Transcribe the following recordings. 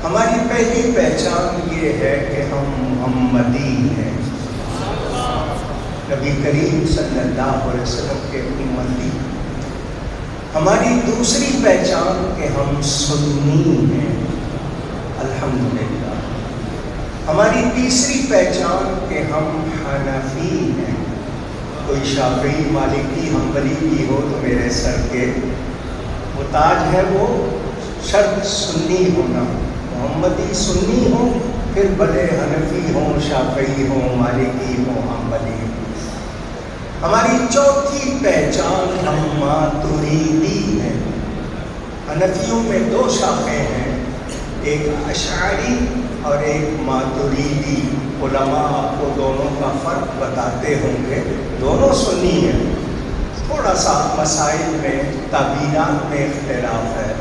ہماری پہلی پہچان یہ ہے کہ ہم محمدی ہیں، نبی کریم صلی اللہ علیہ وسلم کے امتی۔ ہماری دوسری پہچان کہ ہم سنی ہیں، الحمدللہ۔ ہماری تیسری پہچان کہ ہم حنفی ہیں۔ کوئی شافعی، مالکی، حنبلی بھی ہو تو میرے سر کے وہ تاج ہے، وہ شرط سنی ہونا، محمدی سنی ہو، پھر بڑے حنفی ہوں، شافعی ہوں، مالکی ہوں، حنبلی ہوں۔ ہماری چوتھی پہچان ہم ماتریدی ہیں۔ حنفیوں میں دو شاخیں ہیں، ایک اشعری اور ایک ماتریدی۔ علماء آپ کو دونوں کا فرق بتاتے ہوں گے، دونوں سنی ہیں، تھوڑا سا مسائل میں تعبیرات میں اختلاف ہے،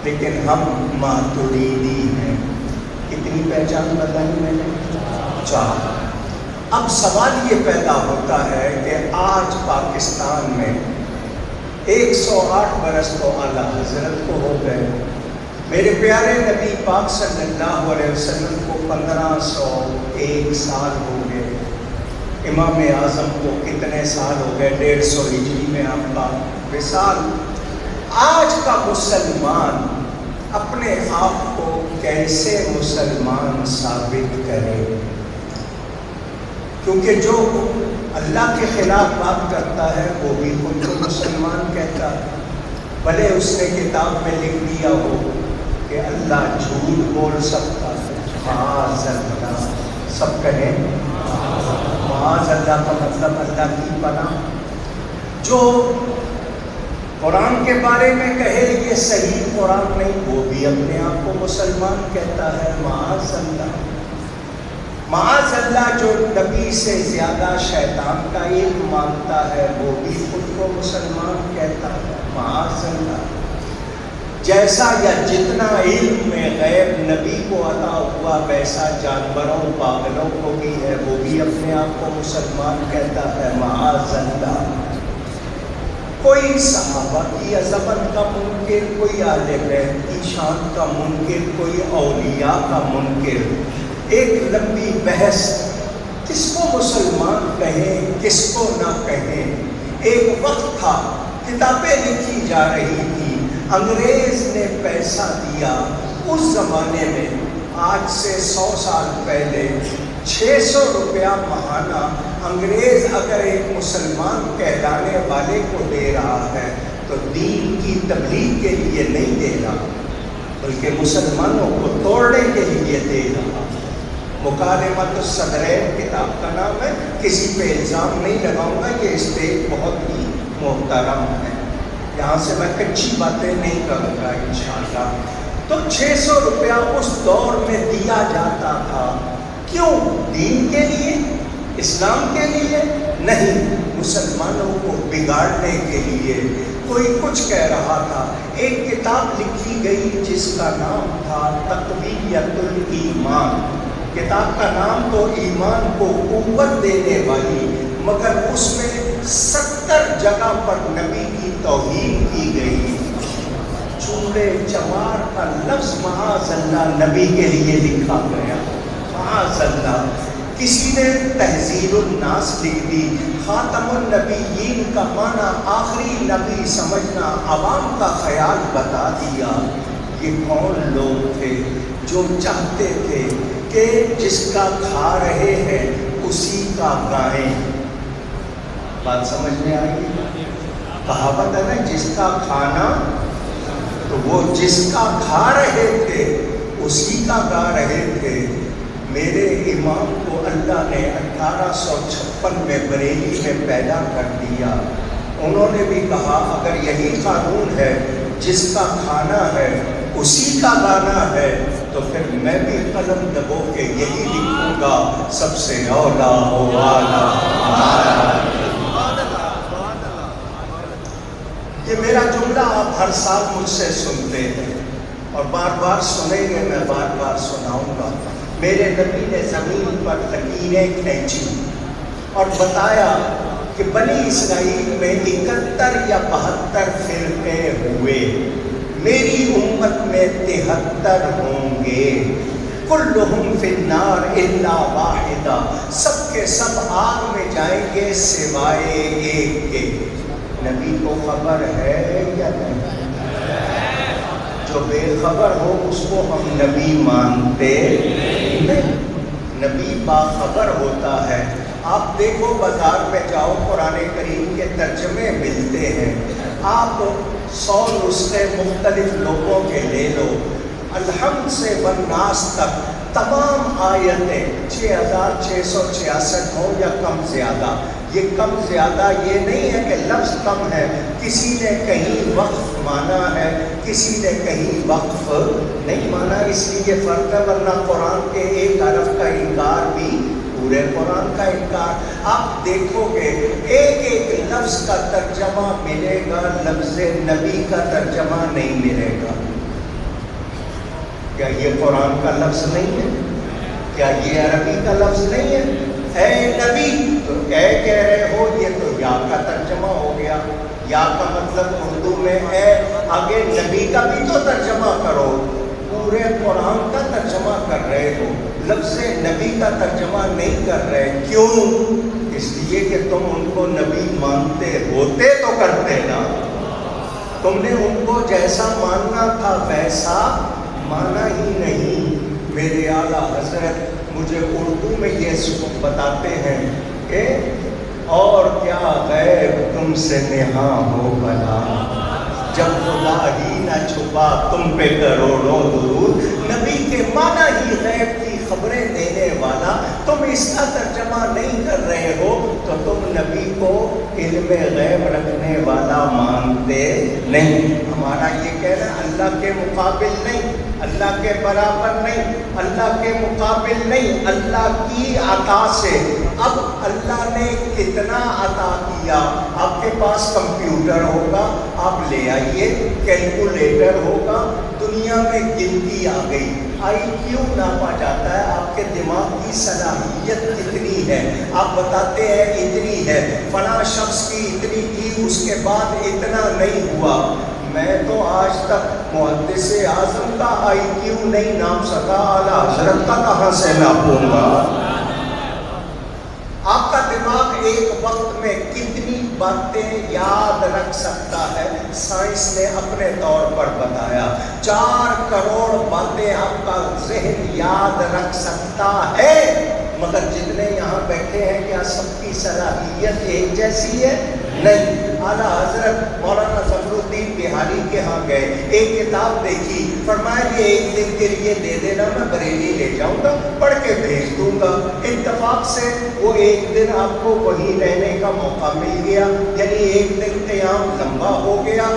لیکن ہم ماتریدی ہیں۔ کتنی پہچان بتائی میں نے؟ 4۔ اب سوال یہ پیدا ہوتا ہے کہ آج پاکستان میں 108 برس تو اعلیٰ حضرت کو ہو گئے، میرے پیارے نبی پاک صلی اللہ علیہ وسلم کو 1501 سال ہو گئے، امام اعظم کو کتنے سال ہو گئے؟ 150 ہجری میں آپ کا وصال۔ آج کا مسلمان اپنے آپ کو کیسے مسلمان ثابت کرے؟ کیونکہ جو اللہ کے خلاف بات کرتا ہے وہ بھی خود کو مسلمان کہتا ہے، بھلے اس نے کتاب میں لکھ دیا ہو کہ اللہ جھوٹ بول سکتا ہے، معاذ اللہ، سب کہیں معاذ اللہ کا مطلب اللہ کی پناہ۔ جو قرآن کے بارے میں کہے یہ صحیح قرآن نہیں، وہ بھی اپنے آپ کو مسلمان کہتا ہے، معاذ اللہ۔ معاذ اللہ جو نبی سے زیادہ شیطان کا علم مانتا ہے وہ بھی خود کو مسلمان کہتا ہے، معاذ اللہ۔ جیسا یا جتنا علم میں غیب نبی کو عطا ہوا ویسا جانوروں پاگلوں کو بھی ہے، وہ بھی اپنے آپ کو مسلمان کہتا ہے، معاذ اللہ۔ کوئی صحابہ کی عظمت کا منکر، کوئی اہل بیت کی شان کا منکر، کوئی اولیاء کا منکر، ایک لمبی بحث، کس کو مسلمان کہیں کس کو نہ کہیں۔ ایک وقت تھا کتابیں لکھی جا رہی تھی، انگریز نے پیسہ دیا، اس زمانے میں آج سے 100 سال پہلے 600 روپیہ ماہانہ انگریز اگر ایک مسلمان کہلانے والے کو دے رہا ہے تو دین کی تبلیغ کے لیے نہیں دے رہا بلکہ مسلمانوں کو توڑنے کے لیے دے رہا۔ مکالمۃ الصدرین کتاب کا نام ہے، کسی پہ الزام نہیں لگاؤں گا، یہ اسٹیج بہت ہی محترم ہے، یہاں سے میں کچھی باتیں نہیں کروں گا انشاءاللہ۔ تو 600 روپیہ اس دور میں دیا جاتا تھا، کیوں؟ دین کے لیے، اسلام کے لیے نہیں، مسلمانوں کو بگاڑنے کے لیے۔ کوئی کچھ کہہ رہا تھا، ایک کتاب لکھی گئی جس کا نام تھا تقویۃ الایمان، کتاب کا نام تو ایمان کو قوت دینے والی، مگر اس میں 70 جگہ پر نبی کی توہین کی گئی۔ چوڑے چمار کا لفظ معاذ اللہ نبی کے لیے لکھا گیا، معاذ اللہ۔ کسی نے تہذیب الناس لکھ دی، خاتم النبیین کا معنی آخری نبی سمجھنا، عوام کا خیال بتا دیا۔ یہ کون لوگ تھے جو چاہتے تھے کہ جس کا کھا رہے ہیں اسی کا گائیں؟ بات سمجھ میں آئی؟ کہاوت ہے نا، جس کا کھانا، تو وہ جس کا کھا رہے تھے اسی کا گا رہے تھے۔ میرے امام کو اللہ نے 1856 میں بریلی میں پیدا کر دیا، انہوں نے بھی کہا اگر یہی قانون ہے، جس کا کھانا ہے اسی کا گانا ہے، تو پھر میں بھی قلم دبو کے یہی لکھوں گا، سب سے اولا ہو والا ہمارا۔ یہ میرا جملہ آپ ہر سال مجھ سے سنتے ہیں اور بار بار سنیں گے، میں بار بار سناؤں گا۔ میرے نبی نے زمین پر لکیریں کھینچی اور بتایا کہ بنی اسرائیل میں 71 یا 72 فرقے ہوئے۔ میری امت میں 73 ہوں گے، کلہم فی النار الا واحدہ، سب کے سب آگ میں جائیں گے سوائے ایک کے۔ نبی کو خبر ہے یا نہیں؟ جو بے خبر ہو اس کو ہم نبی مانتے نہیں، نبی باخبر ہوتا ہے۔ آپ دیکھو بازار میں جاؤ، قرآن کریم کے ترجمے ملتے ہیں، آپ 100 نسخے مختلف لوگوں کے لے لو، الحمد سے والناس تک تمام آیتیں 6666 ہوں یا کم زیادہ۔ یہ کم زیادہ یہ نہیں ہے کہ لفظ کم ہے، کسی نے کہیں وقف مانا ہے، کسی نے کہیں وقف نہیں مانا، اس لیے فرق ہے، ورنہ قرآن کے ایک حرف کا انکار بھی پورے قرآن کا انکار۔ آپ دیکھو گے ایک ایک لفظ کا ترجمہ ملے گا، لفظ نبی کا ترجمہ نہیں ملے گا۔ کیا یہ قرآن کا لفظ نہیں ہے؟ کیا یہ عربی کا لفظ نہیں ہے؟ اے نبی، تو اے کہہ رہے ہو، یہ تو یا کا ترجمہ ہو گیا۔ یا کا مطلب اردو میں اے، آگے نبی کا بھی تو ترجمہ کرو، پورے قرآن کا ترجمہ کر رہے ہو، لفظ نبی کا ترجمہ نہیں کر رہے۔ کیوں؟ اس لیے کہ تم ان کو نبی مانتے ہوتے تو کرتے نا، تم نے ان کو جیسا ماننا تھا ویسا مانا ہی نہیں۔ میرے اعلیٰ حضرت مجھے اردو میں یہ بتاتے ہیں کہ اور کیا غیب تم سے نہاں ہو بھلا، جب خدا ہی نہ چھپا تم پہ کروڑوں درود۔ نبی کے معنی ہی غیب کی خبریں دینے والا، تم اس کا ترجمہ نہیں کر رہے ہو تو تم نبی کو علم غیب رکھنے والا مانتے نہیں۔ ہمارا یہ کہنا اللہ کے مقابل نہیں، اللہ کے برابر نہیں، اللہ کے مقابل نہیں، اللہ کی عطا سے۔ اب اللہ نے کتنا عطا کیا، آپ کے پاس کمپیوٹر ہوگا، آپ لے آئیے، کیلکولیٹر ہوگا، دنیا میں گنتی آ گئی، آئی کیو ناپا جاتا ہے، آپ کے دماغ کی صلاحیت کتنی ہے، آپ بتاتے ہیں اتنی ہے، فلاں شخص کی اتنی تھی، اس کے بعد اتنا نہیں ہوا۔ میں تو آج تک محدث اعظم کا آئی کیو نہیں ناپ سکا، اعلیٰ حضرت کا کہاں سے ناپوں گا؟ آپ کا دماغ ایک وقت میں کتنی باتیں یاد رکھ سکتا ہے؟ سائنس نے اپنے طور پر بتایا 4 کروڑ باتیں آپ کا ذہن یاد رکھ سکتا ہے، مگر جتنے یہاں بیٹھے ہیں کیا سب کی صلاحیت ایک جیسی ہے؟ نہیں۔ اعلیٰ حضرت مولانا ظفر الدین بہاری کے ہاں گئے، ایک کتاب دیکھی، فرمایا کہ ایک دن کے لیے دے دینا، میں بریلی لے جاؤں گا، پڑھ کے بھیج دوں گا۔ اتفاق سے وہ ایک دن آپ کو وہیں رہنے کا موقع مل گیا، یعنی ایک دن قیام لمبا ہو گیا،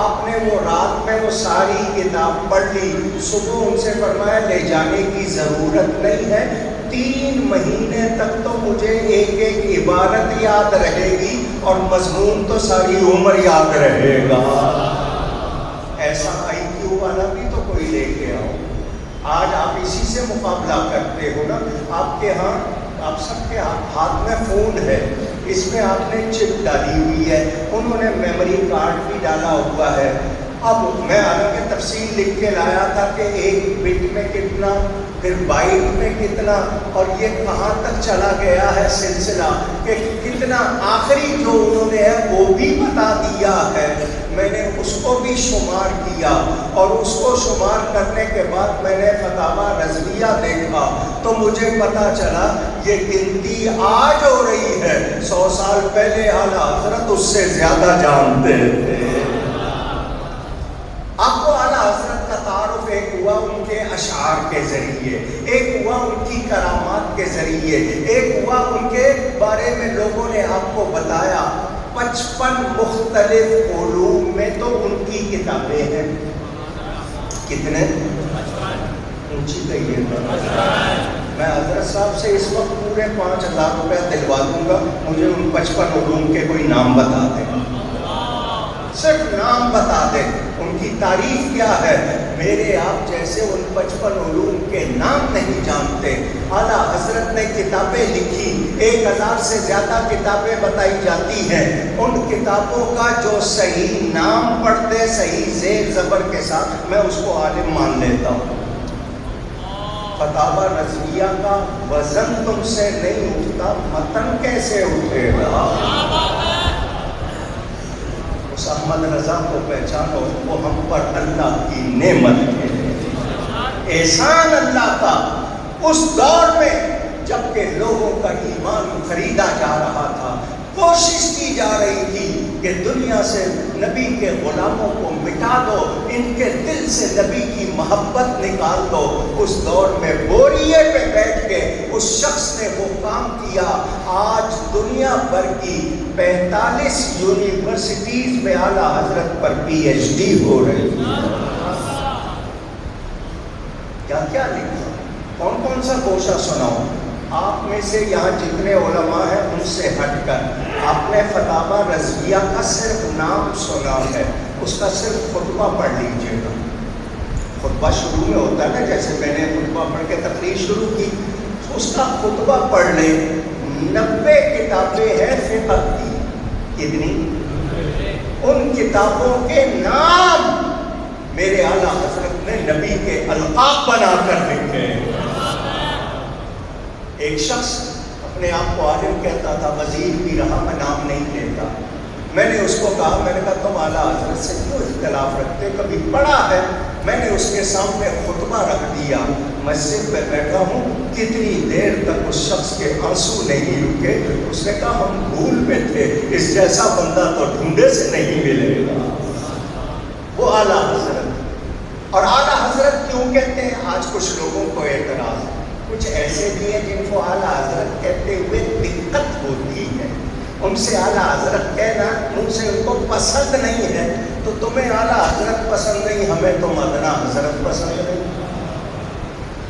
آپ نے وہ رات میں وہ ساری کتاب پڑھ لی، صبح ان سے فرمایا لے جانے کی ضرورت نہیں ہے، 3 مہینے تک تو مجھے ایک ایک عبارت یاد رہے گی اور مضمون تو ساری عمر یاد رہے گا۔ ایسا آئی کیو والا بھی تو کوئی لے کے آؤ۔ آج آپ اسی سے مقابلہ کرتے ہو نا، آپ کے ہاں، آپ سب کے ہاتھ میں فون ہے، اس میں آپ نے چپ ڈالی ہوئی ہے، انہوں نے میموری کارڈ بھی ڈالا ہوا ہے۔ اب میں حالانکہ تفصیل لکھ کے لایا تھا کہ 1 بٹ میں کتنا، پھر بائٹ میں کتنا، اور یہ کہاں تک چلا گیا ہے سلسلہ کہ کتنا، آخری جو انہوں نے ہے وہ بھی بتا دیا ہے۔ میں نے اس کو بھی شمار کیا، اور اس کو شمار کرنے کے بعد میں نے فتاویٰ رضویہ دیکھا تو مجھے پتا چلا یہ گنتی آج ہو رہی ہے، 100 سال پہلے اعلیٰ حضرت اس سے زیادہ جانتے تھے۔ آپ کو اعلیٰ حضرت کا تعارف ایک ہوا ان کے اشعار کے ذریعے، ایک ہوا ان کی کرامات کے ذریعے، ایک ہوا ان کے بارے میں لوگوں نے آپ کو بتایا۔ 55 مختلف علوم میں تو ان کی کتابیں ہیں، کتنے؟ اونچی کہیے گا۔ میں حضرت صاحب سے اس وقت پورے 5000 روپے دلوا دوں گا، مجھے ان 55 علوم کے کوئی نام بتا دیں، صرف نام بتا دیں، ان کی تعریف کیا ہے۔ میرے آپ جیسے ان 55 علوم کے نام نہیں جانتے. اعلیٰ حضرت نے کتابیں لکھی, 1000 سے زیادہ کتابیں بتائی جاتی ہیں. ان کتابوں کا جو صحیح نام پڑھتے صحیح زیر زبر کے ساتھ, میں اس کو عالم مان لیتا ہوں. فتاوی رضویہ کا وزن تم سے نہیں اٹھتا, متن کیسے اٹھے گا؟ اس احمد رضا کو پہچانو, وہ ہم پر اللہ کی نعمت ہے, احسان اللہ کا. اس دور میں جب کہ لوگوں کا ایمان خریدا جا رہا تھا, کوشش کی جا رہی تھی کہ دنیا سے نبی کے غلاموں کو مٹا دو, ان کے دل سے نبی کی محبت نکال دو, اس دور میں بوریے پہ بیٹھ کے اس شخص نے وہ کام کیا. آج دنیا بھر کی 45 یونیورسٹیز میں اعلیٰ حضرت پر PhD ہو رہی ہے. کیا کیا لکھا, کون کون سا گوشہ سناؤ؟ آپ میں سے یہاں جتنے علماء ہیں ان سے ہٹ کر آپ نے فتاوی رضویہ کا صرف نام سنا ہے, اس کا صرف خطبہ پڑھ لیجیے گا. خطبہ شروع میں ہوتا ہے نا, جیسے میں نے خطبہ پڑھ کے تقریر شروع کی, اس کا خطبہ پڑھ لیں. 90 کتابیں ہیں فقہ کی. کتنی؟ ان کتابوں کے نام میرے اعلیٰ حضرت نے نبی کے القاب بنا کر لکھے. ایک شخص اپنے آپ کو عالم کہتا تھا, وزیر بھی رہا, میں نام نہیں لیتا. میں نے اس کو کہا, میں نے کہا تم اعلیٰ حضرت سے کیوں اختلاف رکھتے, کبھی پڑھا ہے؟ میں نے اس کے سامنے خطبہ رکھ دیا, مسجد میں بیٹھا ہوں, کتنی دیر تک اس شخص کے آنسو نہیں رکے. اس نے کہا ہم بھول میں تھے, اس جیسا بندہ تو ڈھونڈے سے نہیں ملے گا. وہ اعلیٰ حضرت. اور اعلیٰ حضرت کیوں کہتے ہیں؟ آج کچھ لوگوں کو اعتراض, کچھ ایسے بھی ہیں جن کو اعلیٰ حضرت کہتے ہوئے دقت ہوتی ہے. ان سے اعلیٰ حضرت کہنا ان سے ان کو پسند نہیں ہے, تو تمہیں اعلیٰ حضرت پسند نہیں, ہمیں تو ادنا حضرت پسند نہیں.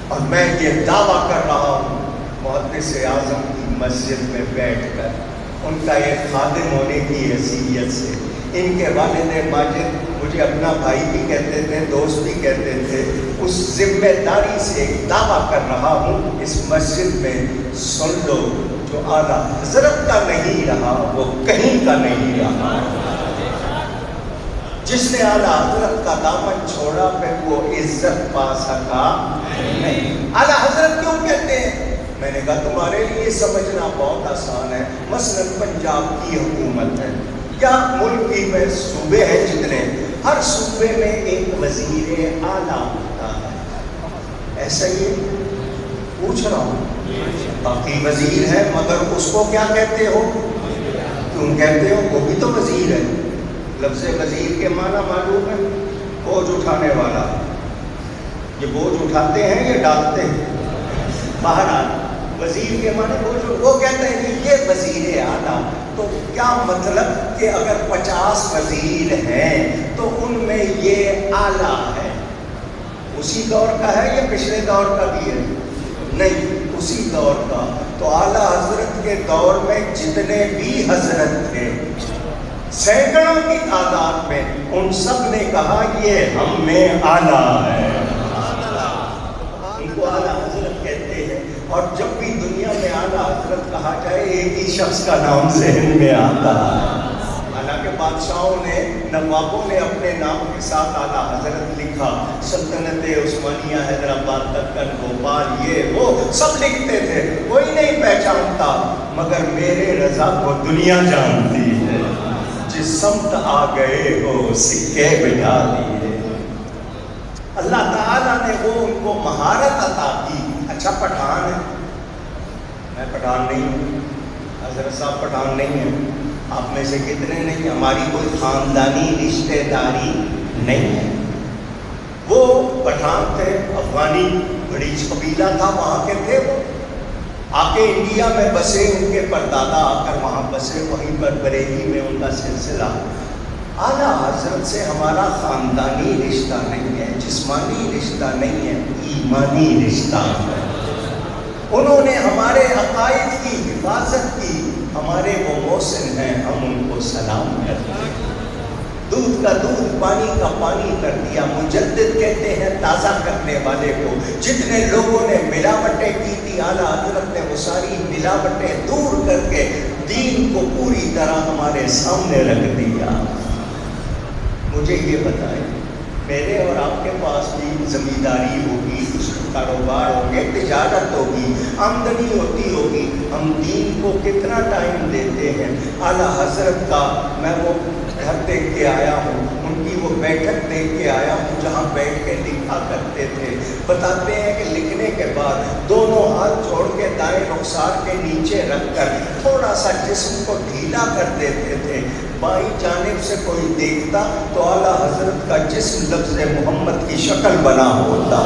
اور میں یہ دعویٰ کر رہا ہوں محدث اعظم کی مسجد میں بیٹھ کر, ان کا ایک خادم ہونے کی حیثیت سے. ان کے والد ماجد مجھے اپنا بھائی بھی کہتے تھے, دوست بھی کہتے تھے. اس ذمہ داری سے ایک دعویٰ کر رہا ہوں, اس مسجد میں سن لو, جو اعلیٰ حضرت کا نہیں رہا وہ کہیں کا نہیں رہا. جس نے اعلیٰ حضرت کا دامن چھوڑا پھر وہ عزت پا سکا نہیں. اعلیٰ حضرت کیوں کہتے ہیں؟ میں نے کہا تمہارے لیے سمجھنا بہت آسان ہے. مثلاً پنجاب کی حکومت ہے, یا ملک کی میں صوبے ہیں جتنے, ہر صوبے میں ایک وزیر اعلیٰ ہوتا ہے. ایسا ہی پوچھ رہا ہوں, باقی وزیر ہے مگر اس کو کیا کہتے ہو؟ کیوں کہتے ہو؟ وہ بھی تو وزیر ہے. لفظ وزیر کے معنی معلوم ہے؟ بوجھ اٹھانے والا. یہ بوجھ اٹھاتے ہیں یا ڈالتے ہیں؟ بہرحال وزیر کے معنی بوجھ, وہ کہتے ہیں کہ یہ وزیر اعلیٰ. تو کیا مطلب کہ اگر 50 وزیر ہیں تو ان میں یہ اعلیٰ ہے. اسی دور کا ہے یا پچھلے دور کا بھی ہے؟ نہیں, اسی دور کا. تو اعلیٰ حضرت کے دور میں جتنے بھی حضرت تھے سینکڑوں کی تعداد میں, ان سب نے کہا یہ ہم میں اعلیٰ ہے. ان کو اعلیٰ حضرت کہتے ہیں. اور جب بھی دنیا میں اعلیٰ حضرت کہا جائے ایک ہی شخص کا نام ذہن میں آتا ہے. حالانکہ بادشاہوں نے, نوابوں نے اپنے نام کے ساتھ اعلیٰ حضرت لکھا. سلطنت عثمانیہ حیدرآباد دکن بھوپال یہ وہ سب لکھتے تھے, کوئی نہیں پہچانتا. مگر میرے رضا کو دنیا جانتی ہے. جس سمت آ گئے ہو سکے بجا دیے. اللہ تعالیٰ نے وہ ان کو مہارت عطا کی. اچھا پٹھان ہے, میں پٹھان نہیں ہوں, حضرت صاحب پٹھان نہیں ہیں, آپ میں سے کتنے نہیں, ہماری کوئی خاندانی رشتہ داری نہیں ہے. وہ پٹھان تھے, افغانی بڑی قبیلہ تھا وہاں کے تھے. وہ آ کے انڈیا میں بسے, ان کے پردادا آ کر وہاں بسے, وہیں پر بریلی میں ان کا سلسلہ. اعلیٰ حضرت سے ہمارا خاندانی رشتہ نہیں ہے, جسمانی رشتہ نہیں ہے, ایمانی رشتہ ہے. انہوں نے ہمارے عقائد کی حفاظت کی, ہمارے وہ محسن ہیں, ہم ان کو سلام کرتے ہیں. دودھ کا دودھ، پانی کا پانی کر دیا۔ مجدد کہتے ہیں تازہ کرنے والے کو۔ جتنے لوگوں نے ملاوٹیں کی تھی، اعلیٰ حضرت نے وہ ساری ملاوٹیں دور کر کے دین کو پوری طرح ہمارے سامنے رکھ دیا۔ مجھے یہ بتائیں، میرے اور آپ کے پاس بھی زمینداری ہوگی، کاروبار ہوگے، تجارت ہوگی، آمدنی ہوتی ہوگی، ہم دین کو کتنا ٹائم دیتے ہیں؟ اعلیٰ حضرت کا میں وہ گھر دیکھ کے آیا ہوں، ان کی وہ بیٹھک دیکھ کے آیا ہوں جہاں بیٹھ کے لکھا کرتے تھے۔ بتاتے ہیں کہ لکھنے کے بعد دونوں ہاتھ چھوڑ کے دائیں رخسار کے نیچے رکھ کر تھوڑا سا جسم کو ڈھیلا کر دیتے تھے۔ بائیں جانب سے کوئی دیکھتا تو اعلیٰ حضرت کا جسم لفظ محمد کی شکل بنا ہوتا۔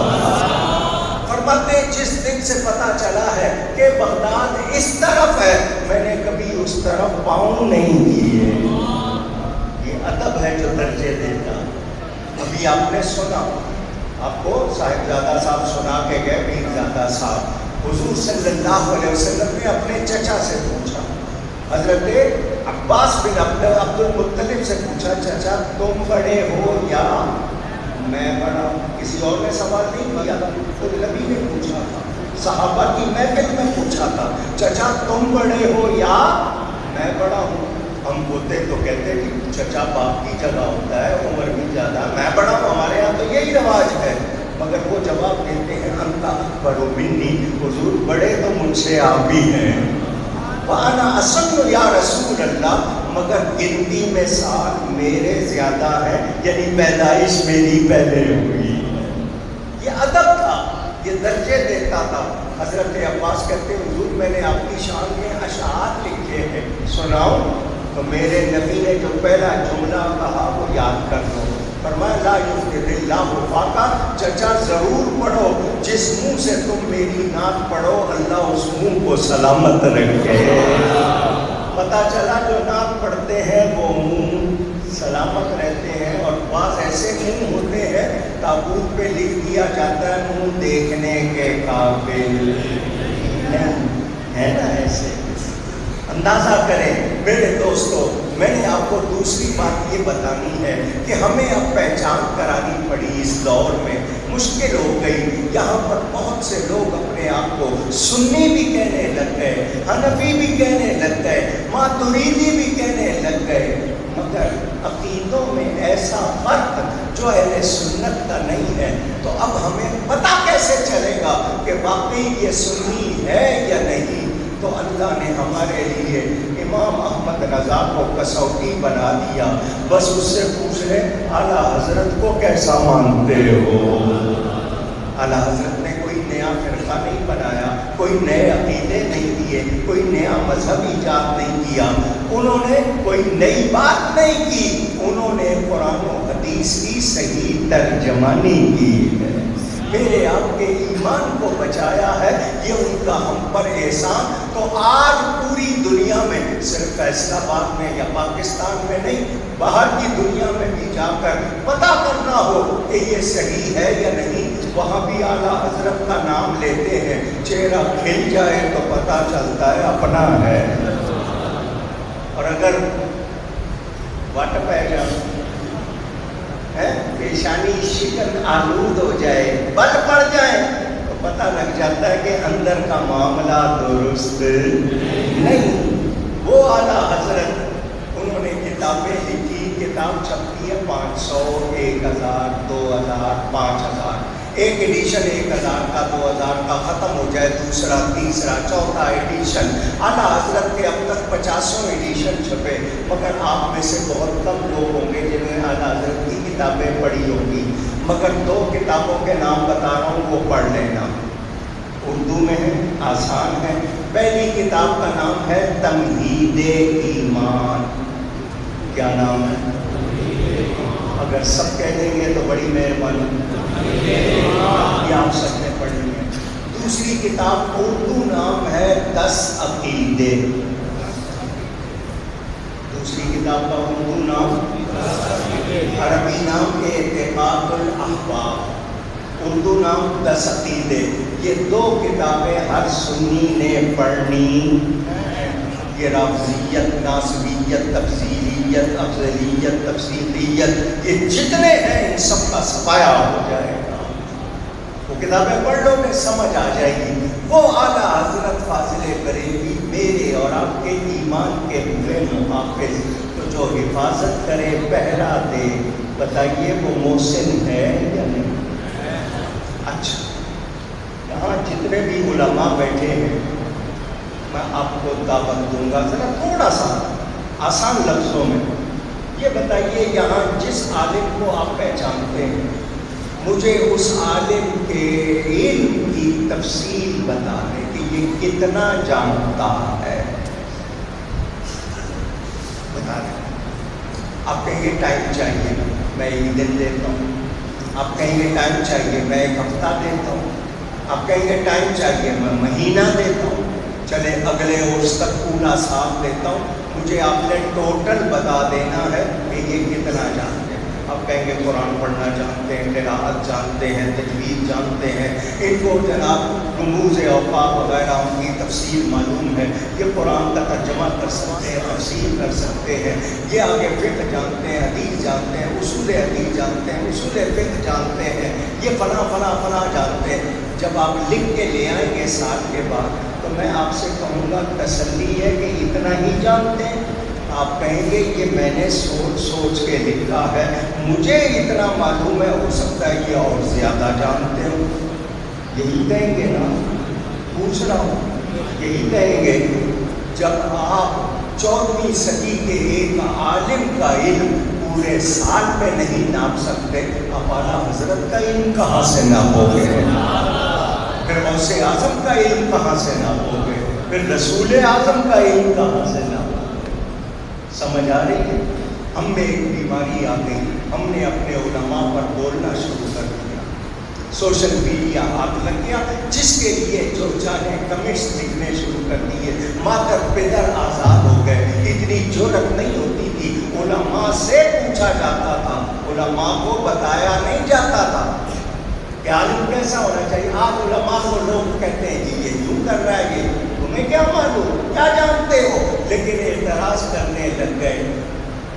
فرماتے جس دن سے پتا چلا ہے کہ بغداد اس طرف ہے، میں نے کبھی اس طرف پاؤں نہیں دیے۔ یہ ادب ہے جو درجے دیتا۔ ابھی آپ نے سنا، آپ کو صاحبزادہ صاحب سنا کے گئے، پیرزادہ صاحب، حضور صلی اللہ علیہ وسلم نے اپنے چچا سے پوچھا، حضرت عباس بن عبد المطلب سے پوچھا، چچا تم بڑے ہو یا میں بڑا؟ کسی اور نے سوال نہیں کیا، خود نبی نے پوچھا تھا، صحابہ کی محفل میں پوچھا تھا، چچا تم بڑے ہو یا میں بڑا ہوں؟ ہم ہوتے تو کہتے کہ چچا باپ کی جگہ ہوتا ہے، عمر بھی زیادہ، میں بڑا ہوں، ہمارے یہاں تو یہی رواج ہے۔ مگر وہ جواب دیتے ہیں انت اکبر منی، حضور بڑے تو مجھ سے آپ بھی ہیں، وَأَنَا أَصَلُّ یا رسول اللہ، مگر گنتی میں سال میرے زیادہ ہیں، یعنی پیدائش میری پہلے ہوئی۔ یہ ادب تھا، یہ درجے دیتا تھا۔ حضرت عباس کہتے ہیں حضور میں نے آپ کی شان میں اشعار لکھے ہیں، سناؤ؟ تو میرے نبی نے جو پہلا جملہ کہا وہ یاد کر لو۔ فرمایا لا یفقد اللہ فاقہ، چچا ضرور پڑھو، جس منہ سے تم میری نعت پڑھو اللہ اس منہ کو سلامت رکھے۔ پتہ چلا جو نعت پڑھتے ہیں وہ منہ سلامت رہتے ہیں، اور بعض ایسے منہ ہوتے ہیں تابوت پہ لکھ دیا جاتا ہے منہ دیکھنے کے قابل نہیں ہے نا، ایسے اندازہ کریں میرے دوستو۔ میں نے آپ کو دوسری بات یہ بتانی ہے کہ ہمیں اب پہچان کرانی پڑی اس دور میں، مشکل ہو گئی۔ یہاں پر بہت سے لوگ اپنے آپ کو سنی بھی کہنے لگ گئے، حنفی بھی کہنے لگ گئے، ماتریدی بھی کہنے لگ گئے، مگر عقیدوں میں ایسا فرق جو اہل سنت کا نہیں ہے۔ تو اب ہمیں پتہ کیسے چلے گا کہ واقعی یہ سنی ہے یا نہیں؟ تو اللہ نے ہمارے لیے امام احمد رضا کو کسوٹی بنا دیا، بس اس سے پوچھ لیں اعلیٰ حضرت کو کیسا مانتے ہو؟ اعلیٰ حضرت نے کوئی نیا فرقہ نہیں بنایا، کوئی نئے عقیدے نہیں دیے، کوئی نیا مذہب ایجاد نہیں کیا، انہوں نے کوئی نئی بات نہیں کی، انہوں نے قرآن و حدیث کی صحیح ترجمانی کی ہے۔ میرے آپ کے ایمان کو بچایا ہے، یہ ان کا ہم پر احسان۔ تو آج پوری دنیا میں، صرف فیصل آباد میں یا پاکستان میں نہیں، باہر کی دنیا میں بھی جا کر پتہ کرنا ہو کہ یہ صحیح ہے یا نہیں، وہاں بھی اعلیٰ حضرت کا نام لیتے ہیں، چہرہ کھل جائے تو پتہ چلتا ہے اپنا ہے، اور اگر وٹ پہ جائے، پیشانی شکن آلود ہو جائے، بل پڑ جائے، تو پتہ لگ جاتا ہے کہ اندر کا معاملہ درست نہیں۔ وہ اعلیٰ حضرت، انہوں نے کتابیں لکھی، کتاب چھپتی ہے 500، 1000، 2000، 5000، ایک ایڈیشن 1000 کا، 2000 کا ختم ہو جائے، دوسرا، تیسرا، چوتھا ایڈیشن۔ اعلیٰ حضرت کے اب تک 50 ایڈیشن چھپے، مگر آپ میں سے بہت کم لوگ ہوں گے جنہوں نے اعلیٰ حضرت کی کتابیں پڑھی ہوگی۔ مگر 2 کتابوں کے نام بتا رہا ہوں، وہ پڑھ لینا، اردو میں ہے، آسان ہے۔ پہلی کتاب کا نام ہے تمہید ایمان۔ کیا نام ہے؟ اگر سب کہہ دیں گے تو بڑی مہربانی، یہ آپ سب نے پڑھی ہے۔ دوسری کتاب اردو نام ہے 10 عقیدے، دوسری کتاب کا اردو نام، عربی نام اعتقاد الاحباب، اردو نام 10 عقیدے۔ یہ 2 کتابیں ہر سنی نے پڑھنی، یہ رافضیت، ناصبیت، تفضیلیت، افضلیت، تفصیلیت، یہ جتنے ہیں ان سب کا صفایا ہو جائے گا۔ وہ کتابیں پڑھ لو میں سمجھ آ جائے گی۔ وہ اعلیٰ حضرت فاضل بریلوی میرے اور آپ کے ایمان کے ہوئے محافظ، تو جو حفاظت کرے پہرا دے، بتائیے وہ محسن ہے یا نہیں؟ اچھا، یہاں جتنے بھی علماء بیٹھے ہیں میں آپ کو دعوت دوں گا، ذرا تھوڑا سا آسان لفظوں میں یہ بتائیے، یہاں جس عالم کو آپ پہچانتے ہیں مجھے اس عالم کے علم کی تفصیل بتا دیں کہ یہ کتنا جانتا ہے، بتا دیں۔ آپ کہیں گے ٹائم چاہیے، میں ایک دن دیتا ہوں۔ آپ کہیں گے ٹائم چاہیے، میں ایک ہفتہ دیتا ہوں۔ آپ کہیں گے ٹائم چاہیے، میں مہینہ دیتا ہوں۔ چلے اگلے عرص تک پورا ساتھ دیتا ہوں، مجھے آپ نے ٹوٹل بتا دینا ہے کہ یہ کتنا جانتے ہیں۔ آپ کہیں گے قرآن پڑھنا جانتے ہیں، قراءت جانتے ہیں، تجوید جانتے ہیں، ان کو جناب رموز اوقاف وغیرہ ان کی تفسیر معلوم ہے، یہ قرآن کا ترجمہ کر سکتے ہیں، تفسیر کر سکتے ہیں، یہ آگے فقہ جانتے ہیں، حدیث جانتے ہیں، اصول حدیث جانتے ہیں، اصول فقہ جانتے ہیں، یہ فلاں فلاں فلاں جانتے ہیں۔ جب آپ لکھ کے لے آئیں گے سال کے بعد تو میں آپ سے کہوں گا تسلی ہے کہ اتنا ہی جانتے ہیں؟ آپ کہیں گے یہ میں نے سوچ سوچ کے لکھا ہے، مجھے اتنا معلوم ہے، ہو سکتا ہے کہ اور زیادہ جانتے ہو۔ یہی کہیں گے نا؟ پوچھ رہا ہوں، یہی کہیں گے؟ جب آپ 14ویں صدی کے ایک عالم کا علم پورے سال میں نہیں ناپ سکتے، آپ اعلیٰ حضرت کا علم کہاں سے ناپو گے؟ پھر غوث اعظم کا علم کہاں سے ناپو گے؟ پھر رسول اعظم کا علم کہاں سے ناپو گے؟ سمجھ آ رہی ہے؟ ہم میں ایک بیماری آ گئی، ہم نے اپنے علماء پر بولنا شروع کر دیا، سوشل میڈیا ہاتھ لگ گیا، جس کے لیے جو چاہے کمنٹس لکھنے شروع کر دیے، مادر پدر آزاد ہو گئے۔ اتنی جرأت نہیں ہوتی تھی، علماء سے پوچھا جاتا تھا، علماء کو بتایا نہیں جاتا تھا کہ عالم کیسا ہونا چاہیے۔ آج علماء کو لوگ کہتے ہیں جی یہ یوں کر رہا ہے، یہ تمہیں کیا معلوم، کیا جانتے ہو، لیکن اعتراض کرنے لگ گئے۔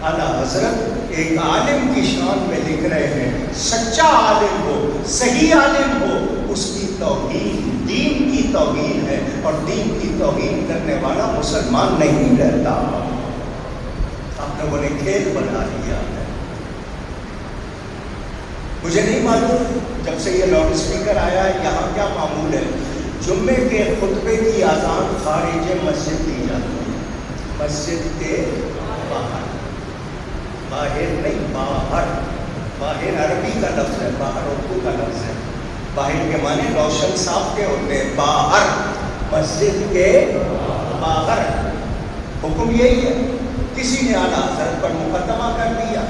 اعلیٰ حضرت ایک عالم کی شان میں لکھ رہے ہیں، سچا عالم ہو، صحیح عالم ہو، اس کی توہین دین کی توہین ہے، اور دین کی توہین کرنے والا مسلمان نہیں رہتا۔ آپ لوگوں نے کھیل بنا لیا ہے۔ مجھے نہیں معلوم جب سے یہ لاؤڈ اسپیکر آیا ہے یہاں کیا معمول ہے۔ جمعے کے خطبے کی اذان خارج مسجد دی جاتی ہے، مسجد کے باہر، باہر نہیں، باہر۔ باہر عربی کا لفظ ہے، باہر اردو کا لفظ ہے۔ باہر کے معنی روشن صاف کے ہوتے ہیں، باہر، مسجد کے باہر۔ حکم یہی ہے۔ کسی نے اعلیٰ حضرت پر مقدمہ کر دیا،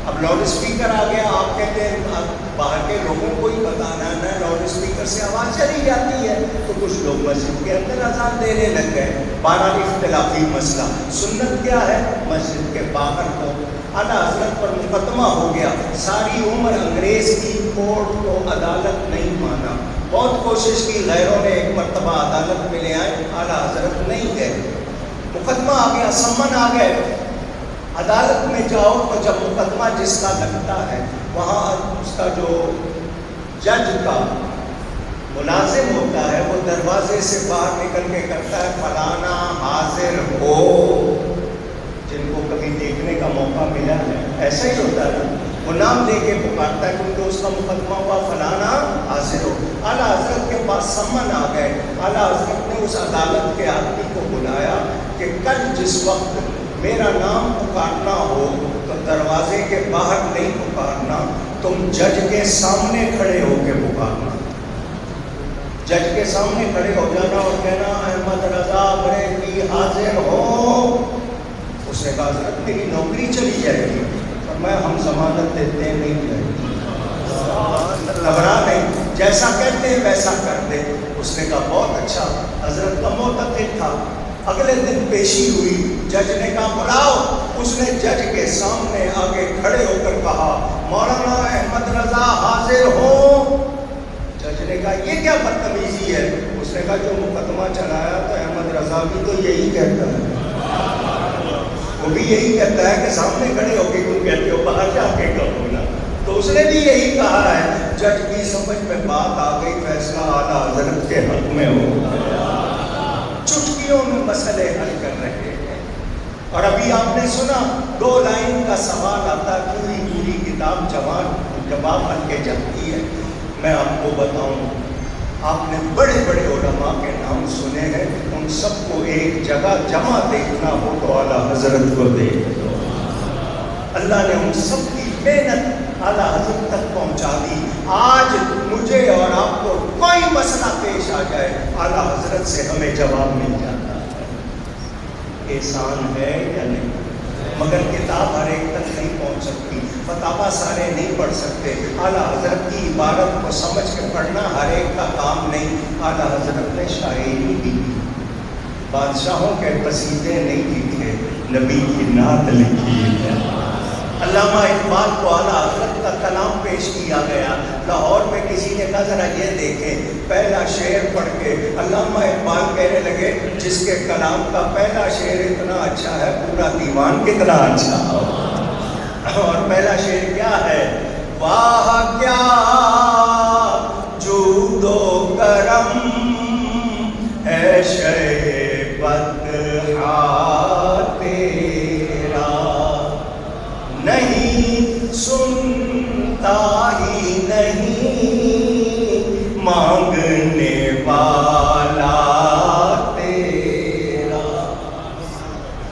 اب لاؤڈ اسپیکر آ گیا، آپ کہتے ہیں باہر کے لوگوں کو ہی بتانا ہے، لاؤڈ اسپیکر سے آواز چلی جاتی ہے، تو کچھ لوگ مسجد کے اندر اذان دینے لگ گئے۔ بہرحال اختلافی مسئلہ، سنت کیا ہے؟ مسجد کے باہر کو۔ اعلیٰ حضرت پر مقدمہ ہو گیا، ساری عمر انگریز کی کورٹ کو عدالت نہیں مانا، بہت کوشش کی، غیروں نے ایک مرتبہ عدالت میں لے آئے، اعلیٰ حضرت نہیں گئے، مقدمہ آ گیا، سمن آ گئے۔ عدالت میں جاؤ تو جب مقدمہ جس کا لگتا ہے وہاں اس کا جو جج کا ملازم ہوتا ہے وہ دروازے سے باہر نکل کے کرتا ہے، فلانا حاضر ہو۔ جن کو کبھی دیکھنے کا موقع ملا ہے ایسا ہی ہوتا ہے، وہ نام لے کے پکارتا ہے کیونکہ اس کا مقدمہ ہوا، فلانا حاضر ہو۔ اعلیٰ حضرت کے پاس سمن آ گئے، اعلیٰ حضرت نے اس عدالت کے آدمی کو بلایا کہ کل جس وقت میرا نام پکارنا ہو تو دروازے کے باہر نہیں پکارنا، تم جج کے سامنے کھڑے ہو کے پکارنا، جج کے سامنے کھڑے ہو جانا اور کہنا احمد رضا بریلوی حاضر ہو۔ اس نے کہا حضرت میری نوکری چلی جائے گی، اور میں ہم ضمانت دیتے نہیں جائے گی، گھبرا نہیں، جیسا کہتے ہیں ویسا کر دے۔ اس نے کہا بہت اچھا، حضرت کا معتقد تھا۔ اگلے دن پیشی ہوئی، جج نے کہا بلاؤ، اس نے جج کے سامنے آگے کھڑے ہو کر کہا مولانا احمد رضا حاضر ہو۔ جج نے کہا یہ کیا بدتمیزی ہے؟ اس نے کہا جو مقدمہ چلایا تو احمد رضا بھی تو یہی کہتا ہے۔ وہ بھی یہی کہتا ہے کہ سامنے کھڑے ہو کے کیوں کہتے ہو، باہر جا کے کہو نا۔ تو اس نے بھی یہی کہا ہے، جج کی سمجھ میں بات آ گئی، فیصلہ اعلیٰ حضرت کے حق میں ہو، چٹکیوں میں مسئلے حل کر رہے ہیں۔ اور ابھی آپ نے سنا 2 لائن کا سوال آتا ہے، پوری کتاب جواب حل کے جاتی ہے۔ میں آپ کو بتاؤں، آپ نے بڑے بڑے علماء کے نام سنے ہیں، ان سب کو ایک جگہ جمع دیکھنا ہو تو اعلیٰ حضرت کو دیکھ دو۔ اللہ نے ان سب کی محنت اعلیٰ حضرت تک پہنچا دی۔ آج مجھے اور آپ کو کوئی مسئلہ پیش آ جائے، اعلیٰ حضرت سے ہمیں جواب مل جاتا ہے۔ احسان ہے یا نہیں؟ مگر کتاب ہر ایک تک نہیں پہنچ سکتی، فتاویٰ سارے نہیں پڑھ سکتے، اعلیٰ حضرت کی عبارت کو سمجھ کے پڑھنا ہر ایک کا کام نہیں۔ اعلیٰ حضرت نے شاعری بھی کی، بادشاہوں کے قصیدے نہیں لکھے، نبی کی نعت لکھی ہے۔ علامہ اقبال کو اعلیٰ حضرت کا کلام پیش کیا گیا، لاہور میں کسی نے کہا ذرا یہ دیکھیں، پہلا شعر پڑھ کے علامہ اقبال کہنے لگے جس کے کلام کا پہلا شعر اتنا اچھا ہے پورا دیوان کتنا اچھا ہو۔ اور پہلا شعر کیا ہے؟ واہ کیا جود و کرم ہے شیبت تیرا، نہیں سنتا ہی نہیں مانگنے والا تیرا۔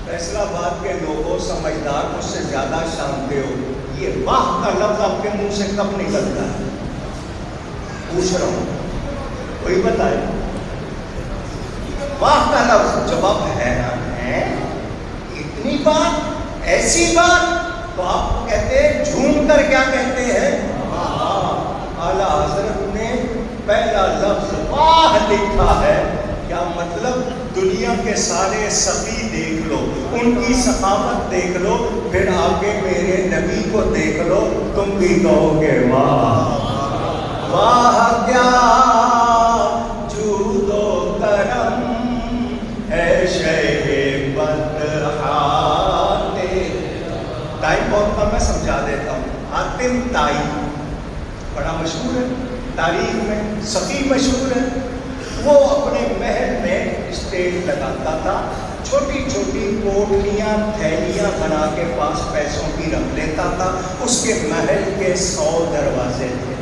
فیصلہ آباد کے لوگوں سمجھدار مجھ سے زیادہ جانتے ہو، یہ واہ کا لفظ آپ کے منہ سے کب نکلتا ہے؟ پوچھ رہا ہوں، کوئی بتائے؟ واہ کا لفظ جواب حیران ہے، اتنی بات، ایسی بات؟ تو آپ کہتے ہیں جھوم کر کیا کہتے ہیں؟ اعلیٰ حضرت نے پہلا لفظ واہ لکھا ہے، کیا مطلب؟ دنیا کے سارے سخی دیکھ لو، ان کی سخاوت دیکھ لو، پھر آگے میرے نبی کو دیکھ لو، تم بھی کہو گے واہ واہ کیا جود و کرم ہے شیبت ٹائم بہت کم میں سمجھا دیتا ہوں۔ حاتم طائی بڑا مشہور ہے، تاریخ میں سخی مشہور ہے۔ وہ اپنے محل میں اسٹیج لگاتا تھا، چھوٹی چھوٹی پوٹلیاں تھیلیاں بنا کے پاس پیسوں کی رکھ لیتا تھا۔ اس کے محل کے 100 دروازے تھے۔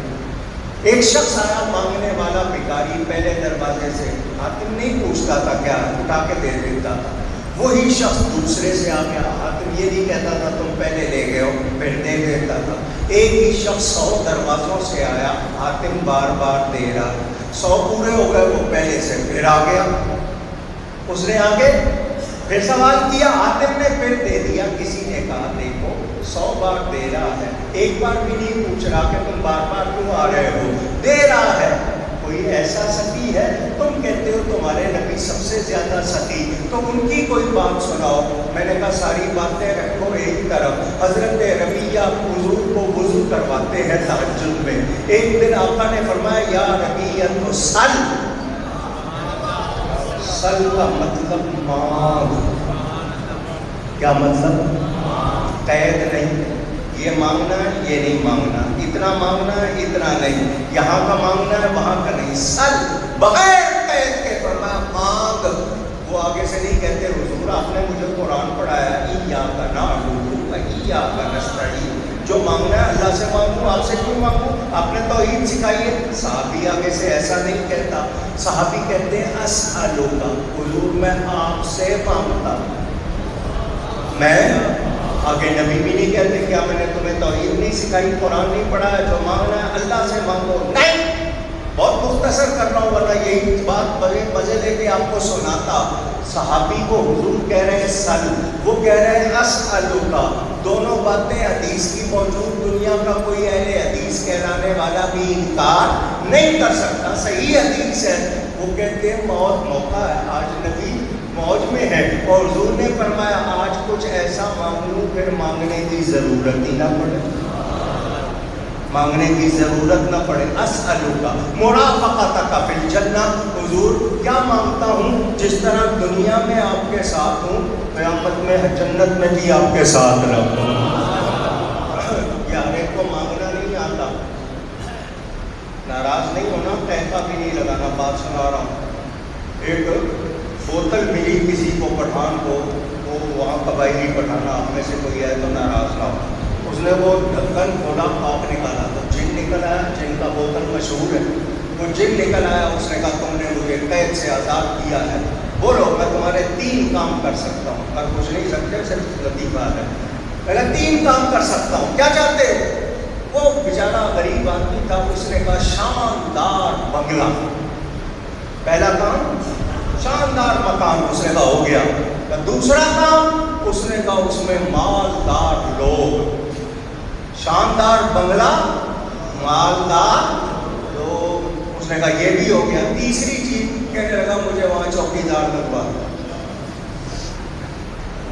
ایک شخص آیا مانگنے والا بھکاری، پہلے دروازے سے، حاتم نہیں پوچھتا تھا کیا، اٹھا کے دے دیتا تھا۔ وہی شخص دوسرے سے آ گیا، حاتم یہ نہیں کہتا تھا تم پہلے لے گئے ہو، پھر دے دیتا تھا۔ ایک ہی شخص 100 دروازوں سے آیا، حاتم بار بار دے رہا، 100 پورے ہو گئے، وہ پہلے سے پھر آ گیا، اس نے آگے پھر سوال کیا، حاتم نے پھر دے دیا۔ کسی نے کہا دیکھو 100 بار دے رہا ہے، ایک بار بھی نہیں پوچھ رہا کہ تم بار بار کیوں آ رہے ہو، دے رہا ہے، کوئی ایسا سخی ہے؟ تم کہتے ہو تمہارے نبی سب سے زیادہ سخی، تو ان کی کوئی بات سناؤ۔ میں نے کہا ساری باتیں رکھو ایک طرف، حضرت ربیہ حضور کو وضو کرواتے ہیں تہجد میں۔ ایک دن آقا نے فرمایا یا ربیہ تو سل، سل کا مطلب مانگ، کیا مطلب؟ قید نہیں، یہ مانگنا ہے یہ نہیں مانگنا، اتنا مانگنا ہے اتنا نہیں، یہاں کا مانگنا ہے وہاں کا نہیں، سل بغیر قید کے فرمایا مانگ۔ وہ آگے سے نہیں کہتے حضور آپ نے مجھے قرآن پڑھایا ایاک نعبد و ایاک نستعین، جو مانگنا ہے اللہ سے مانگوں، آپ سے کیوں مانگوں؟ آپ نے توحید سکھائی ہے۔ صحابی آگے سے ایسا نہیں کہتا، صحابی کہتے ہیں اسألک، حضور میں آپ سے مانگتا ہوں۔ میں آگے نبی بھی نہیں کہتے کیا میں نے تمہیں توحید نہیں سکھائی، قرآن نہیں پڑھایا، جو مانگنا ہے اللہ سے مانگو؟ نہیں، بہت مختصر کر رہا ہوں ورنہ یہی بات مزے لے کے آپ کو سناتا۔ صحابی کو حضور کہہ رہے ہیں سل، وہ کہہ رہے ہیں اسألک، دونوں باتیں حدیث کی موجود، دنیا کا کوئی اہل حدیث کہلانے والا بھی انکار نہیں کر سکتا، صحیح حدیث ہے۔ وہ کہتے ہیں موت موقع ہے، آج نبی موج میں ہے، اور حضور نے فرمایا آج کچھ ایسا مانگ لوں پھر مانگنے کی ضرورت ہی نہ پڑے، مانگنے کی ضرورت نہ پڑے۔ اسألک مرافقتک فی الجنہ، حضور کیا مانگتا ہوں؟ جس طرح دنیا میں آپ کے ساتھ ہوں قیامت میں جنت میں بھی آپ کے ساتھ رہوں۔ یار ایک کو مانگنا نہیں آتا، ناراض نہیں ہونا، کہتا بھی نہیں لگانا، بات سنا رہا ہوں۔ ایک بوتل ملی کسی کو، پٹھان کو، وہ وہاں قبائلی پٹھان، آپ میں سے کوئی ہے تو ناراض نہ ہو، اس نے وہ ڈھکن کھولا، پاک نکالا تو جن نکل آیا، جن کا بوتل مشہور ہے، وہ جن نکل آیا، اس نے کہا تم نے مجھے قید سے آزاد کیا ہے، بولو میں تمہارے 3 کام کر سکتا ہوں، کر کچھ نہیں سکتے، صرف لطیفہ ہے، میں 3 کام کر سکتا ہوں، کیا چاہتے ہو؟ وہ بیچارہ غریب آدمی تھا، اس نے کہا شاندار بنگلہ، پہلا کام شاندار مکان، اس نے کہا ہو گیا۔ دوسرا کام اس نے کہا اس میں مالدار لوگ، شاندار بنگلہ، مالدار لوگ، اس نے کہا یہ بھی ہو گیا۔ تیسری چیز کہنے لگا مجھے وہاں چوکیدار لگوا،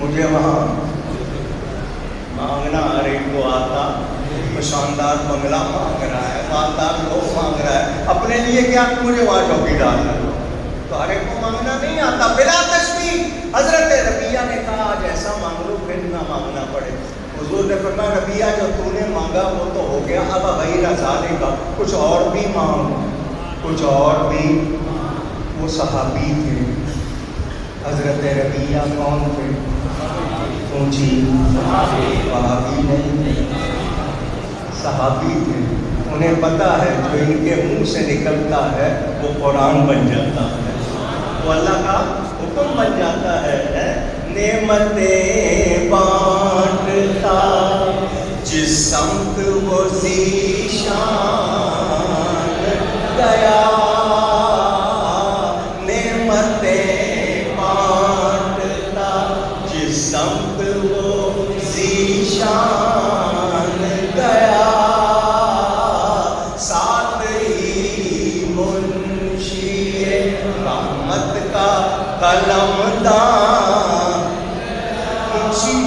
مجھے وہاں مانگنا ہر ایک کو آتا، شاندار بنگلہ مانگ رہا ہے، مالدار لوگ مانگ رہا ہے، اپنے لیے کیا مجھے وہاں چوکیدار لگوا، تو ہر ایک کو مانگنا نہیں آتا۔ بلا تشبیہ حضرت ربیہ نے کہا آج ایسا مانگ لو پھر نہ مانگنا پڑے۔ حضور نے فرمایا ربیہ جو تو نے مانگا وہ تو ہو گیا، اب غیر ذالک کچھ اور بھی مانگ، کچھ اور بھی۔ وہ صحابی تھے، حضرت ربیہ کون تھے؟ اونچی صحابی نہیں، صحابی تھے، انہیں پتا ہے جو ان کے منہ سے نکلتا ہے وہ قرآن بن جاتا ہے، وہ اللہ کا حکم بن جاتا ہے۔ نعمتیں بانٹتا جس سمت وہ ذیشان گیا، نعمتیں بانٹتا جس سمت وہ ذیشان گیا، ساتھ ہی منشی رحمت کا قلم دان، منشی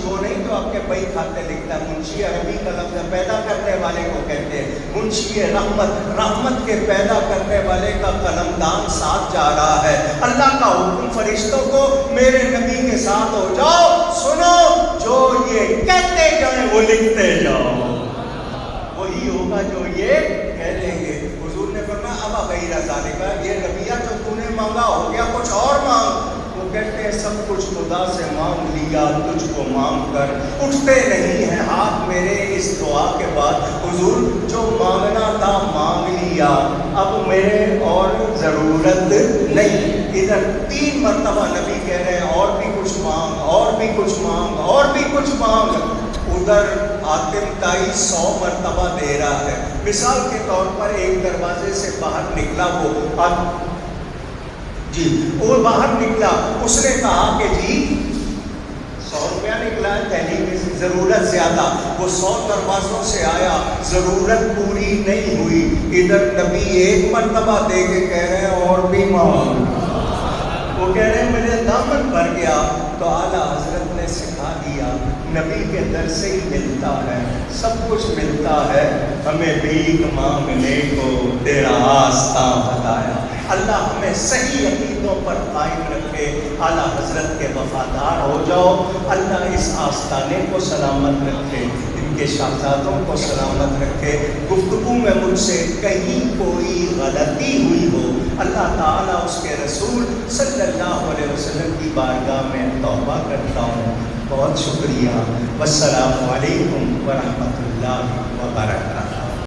وہ نہیں تو آپ کے بھائی کھاتے لکھتا ہے، منشی عربی کا لفظ پیدا کرنے والے کو کہتے ہیں، منشی رحمت کے پیدا کرنے والے کا قلم دان ساتھ جا رہا ہے۔ اللہ کا حکم فرشتوں کو میرے نبی کے ساتھ ہو جاؤ، سنو جو یہ کہتے جائیں وہ لکھتے جاؤ، وہی ہوگا جو یہ کہہ دیں گے۔ حضور نے فرمایا اب غیر ذالک، یہ ربیہ جو تو نے مانگا ہو گیا، کچھ اور مانگ۔ وہ کہتے ہیں سب کچھ خدا سے مانگ لیا، تجھ کو مانگ کر اٹھتے نہیں ہیں ہاتھ میرے اس دعا کے بعد۔ حضور جو مانگنا تھا مانگ لیا، اب میرے اور ضرورت نہیں۔ ادھر 3 مرتبہ نبی کہہ رہے ہیں اور بھی کچھ مانگ، اور بھی کچھ مانگ، اور بھی کچھ مانگ، ادھر آتم تائی 100 مرتبہ دے رہا ہے۔ مثال کے طور پر ایک دروازے سے باہر نکلا وہ باہر نکلا، اس نے کہا کہ جی 100 روپیہ نکلا ہے تھیلی میں سے، ضرورت زیادہ، وہ 100 دروازوں سے آیا، ضرورت پوری نہیں ہوئی۔ ادھر نبی 1 مرتبہ دے کے کہہ رہے ہیں اور بھی مانگ، وہ کہہ رہے ہیں میرے دامن بھر گیا۔ تو اعلیٰ حضرت نے سکھا دیا، نبی کے در سے ہی ملتا ہے، سب کچھ ملتا ہے، ہمیں بھیک مانگنے کو تیرا آستہ بتایا۔ اللہ ہمیں صحیح عقیدوں پر قائم رکھے، اعلیٰ حضرت کے وفادار ہو جاؤ، اللہ اس آستانے کو سلامت رکھے، ان کے شہزادوں کو سلامت رکھے۔ گفتگو میں مجھ سے کہیں کوئی غلطی ہوئی ہو، اللہ تعالیٰ اس کے رسول صلی اللہ علیہ وسلم کی بارگاہ میں توبہ کرتا ہوں۔ بہت شکریہ، والسلام علیکم ورحمۃ اللہ وبرکاتہ۔